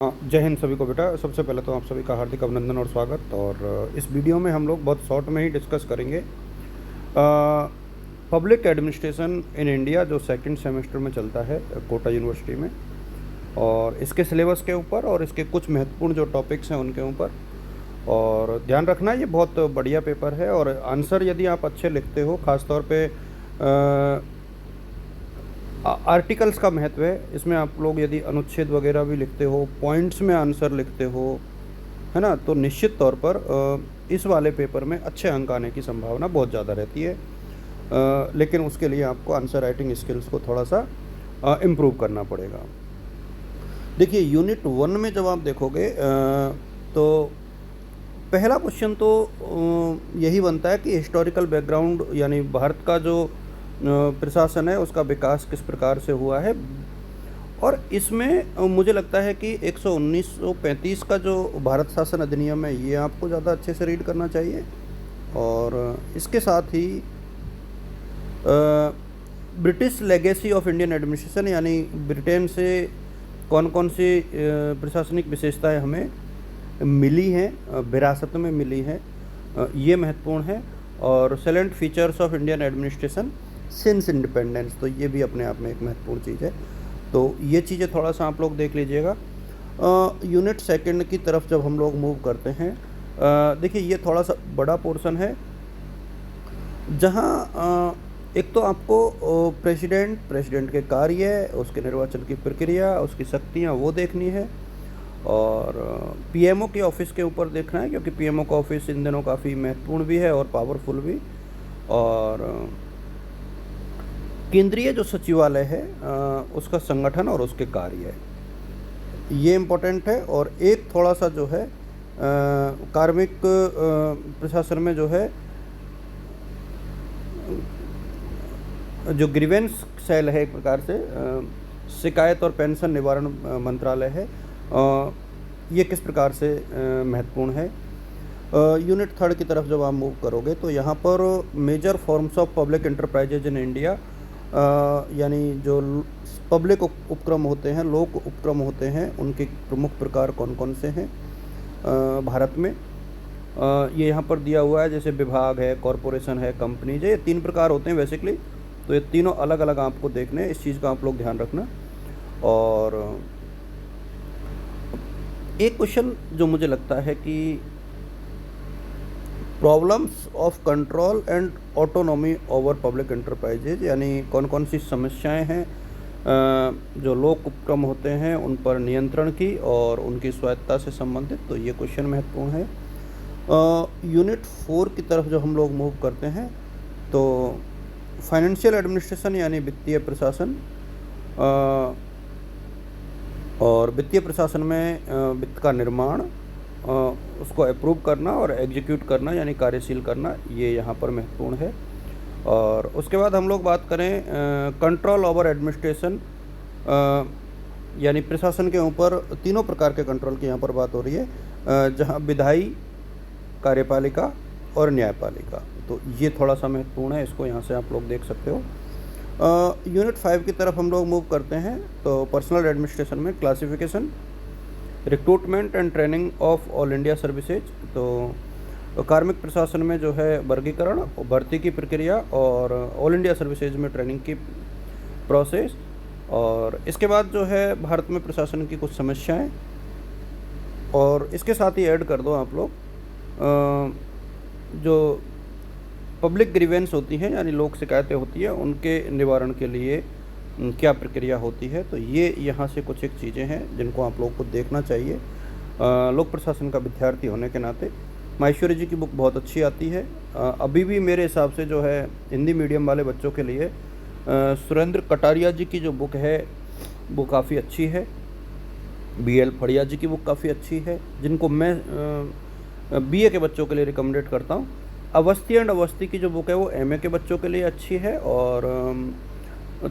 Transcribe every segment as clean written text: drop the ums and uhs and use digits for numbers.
हाँ, जय हिंद सभी को बेटा। सबसे पहले तो आप सभी का हार्दिक अभिनंदन और स्वागत। और इस वीडियो में हम लोग बहुत शॉर्ट में ही डिस्कस करेंगे पब्लिक एडमिनिस्ट्रेशन इन इंडिया जो सेकंड सेमेस्टर में चलता है कोटा यूनिवर्सिटी में, और इसके सिलेबस के ऊपर और इसके कुछ महत्वपूर्ण जो टॉपिक्स हैं उनके ऊपर। और ध्यान रखना ये बहुत बढ़िया पेपर है, और आंसर यदि आप अच्छे लिखते हो, ख़ासतौर पे आर्टिकल्स का महत्व है इसमें। आप लोग यदि अनुच्छेद वगैरह भी लिखते हो, पॉइंट्स में आंसर लिखते हो, है ना, तो निश्चित तौर पर इस वाले पेपर में अच्छे अंक आने की संभावना बहुत ज़्यादा रहती है। लेकिन उसके लिए आपको आंसर राइटिंग स्किल्स को थोड़ा सा इम्प्रूव करना पड़ेगा। देखिए, यूनिट 1 में जब आप देखोगे तो पहला क्वेश्चन तो यही बनता है कि हिस्टोरिकल बैकग्राउंड, यानी भारत का जो प्रशासन है उसका विकास किस प्रकार से हुआ है। और इसमें मुझे लगता है कि 1935 का जो भारत शासन अधिनियम है ये आपको ज़्यादा अच्छे से रीड करना चाहिए। और इसके साथ ही British legacy of Indian administration, यानी ब्रिटेन से कौन कौन सी प्रशासनिक विशेषताएं हमें मिली हैं, विरासत में मिली हैं, ये महत्वपूर्ण है। और salient features of Indian administration since independence, तो ये भी अपने आप में एक महत्वपूर्ण चीज़ है। तो ये चीज़ें थोड़ा सा आप लोग देख लीजिएगा। यूनिट सेकंड की तरफ जब हम लोग मूव करते हैं, देखिए ये थोड़ा सा बड़ा पोर्शन है, जहाँ एक तो आपको प्रेसिडेंट के कार्य, उसके निर्वाचन की प्रक्रिया, उसकी शक्तियाँ वो देखनी है। और पीएमओ के ऑफिस के ऊपर देखना है, क्योंकि पीएमओ का ऑफिस इन दिनों काफ़ी महत्वपूर्ण भी है और पावरफुल भी। और केंद्रीय जो सचिवालय है उसका संगठन और उसके कार्य, ये इम्पोर्टेंट है। और एक थोड़ा सा जो है कार्मिक प्रशासन में जो है जो ग्रीवेंस सेल है, एक प्रकार से शिकायत और पेंशन निवारण मंत्रालय है, ये किस प्रकार से महत्वपूर्ण है। यूनिट थर्ड की तरफ जब आप मूव करोगे तो यहाँ पर major forms of public enterprises in India, यानी जो पब्लिक उपक्रम होते हैं, लोक उपक्रम होते हैं, उनके प्रमुख प्रकार कौन कौन से हैं भारत में, ये यहाँ पर दिया हुआ है। जैसे विभाग है, कॉरपोरेशन है, कंपनीज है, ये 3 प्रकार होते हैं बेसिकली। तो ये तीनों अलग अलग आपको देखने, इस चीज़ का आप लोग ध्यान रखना। और एक क्वेश्चन जो मुझे लगता है कि problems of control and autonomy over public enterprises, यानी कौन कौन सी समस्याएं हैं जो लोक उपक्रम होते हैं उन पर नियंत्रण की और उनकी स्वायत्तता से संबंधित, तो ये क्वेश्चन महत्वपूर्ण है। यूनिट 4 की तरफ जो हम लोग मूव करते हैं तो फाइनेंशियल एडमिनिस्ट्रेशन, यानी वित्तीय प्रशासन, और वित्तीय प्रशासन में वित्त का निर्माण, उसको अप्रूव करना और एग्जीक्यूट करना, यानी कार्यशील करना, ये यहाँ पर महत्वपूर्ण है। और उसके बाद हम लोग बात करें कंट्रोल ओवर एडमिनिस्ट्रेशन, यानी प्रशासन के ऊपर 3 प्रकार के कंट्रोल की यहाँ पर बात हो रही है, जहाँ विधायी, कार्यपालिका और न्यायपालिका। तो ये थोड़ा सा महत्वपूर्ण है, इसको यहाँ से आप लोग देख सकते हो। यूनिट 5 की तरफ हम लोग मूव करते हैं तो पर्सनल एडमिनिस्ट्रेशन में classification, recruitment and training of all India services, तो कार्मिक प्रशासन में जो है वर्गीकरण, भर्ती की प्रक्रिया और ऑल इंडिया सर्विसेज में ट्रेनिंग की प्रोसेस। और इसके बाद जो है भारत में प्रशासन की कुछ समस्याएं, और इसके साथ ही ऐड कर दो आप लोग जो पब्लिक ग्रीवेंस होती हैं, यानी लोक शिकायतें होती हैं, उनके निवारण के लिए क्या प्रक्रिया होती है। तो ये यहाँ से कुछ एक चीज़ें हैं जिनको आप लोग को देखना चाहिए लोक प्रशासन का विद्यार्थी होने के नाते। माहेश्वरी जी की बुक बहुत अच्छी आती है। अभी भी मेरे हिसाब से जो है हिंदी मीडियम वाले बच्चों के लिए सुरेंद्र कटारिया जी की जो बुक है वो काफ़ी अच्छी है। BL फड़िया जी की बुक काफ़ी अच्छी है, जिनको मैं BA के बच्चों के लिए रिकमेंडेड करता हूँ। अवस्थी एंड अवस्थी की जो बुक है वो MA के बच्चों के लिए अच्छी है, और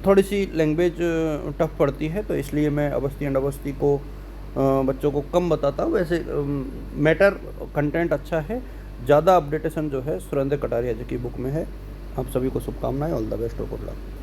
थोड़ी सी लैंग्वेज टफ पड़ती है, तो इसलिए मैं अवस्थी एंड अवस्थी को बच्चों को कम बताता हूँ। वैसे मैटर कंटेंट अच्छा है, ज़्यादा अपडेटेशन जो है सुरेंद्र कटारिया जी की बुक में है। आप सभी को शुभकामनाएं, ऑल द बेस्ट और गुड लक।